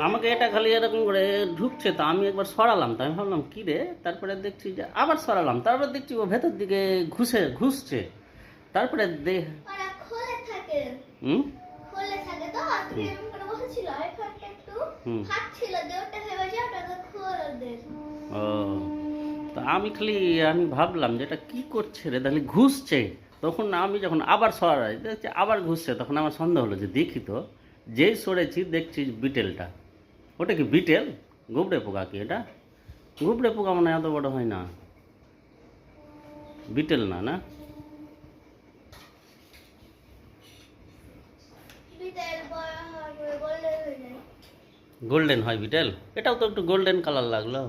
আমাকে এটা খালি এরকম করে ঢুকছে, তো আমি একবার সরালাম, তো আমি ভাবলাম কী রে, তারপরে দেখছি যে আবার সরালাম, তারপরে দেখছি ও ভেতর দিকে ঘুষছে, তারপরে হুম ও, তো আমি ভাবলাম যে এটা কী করছে রে, তাহলে ঘুষছে। তখন আমি যখন আবার সরাই দেখছি আবার ঘুষছে, তখন আমার সন্দেহ হলো যে দেখি তো, যেই সরেছি দেখছি বিটেলটা। ওটা কি বিটেল? গুবড়ে পোকা কি এটা? গুবড়ে পোকা মানে এত বড় হয় না, বিটেল না, না গোল্ডেন হয় বিটেল। এটাও তো একটু গোল্ডেন কালার লাগলো।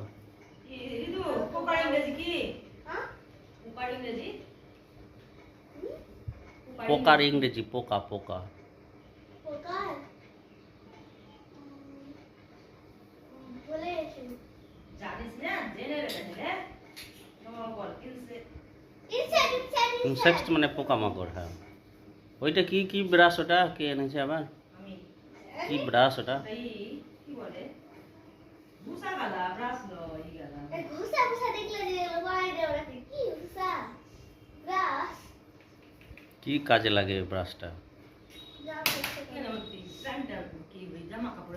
পোকার ইংরেজি পোকা, পোকা। ইনসেক্ট মানে পোকামাকড়, হ্যাঁ। ওইটা কি কি ব্রাশ, ওটা কে এনেছে আবার? কি ব্রাশ ওটা? কি কাজে লাগে ব্রাশটা?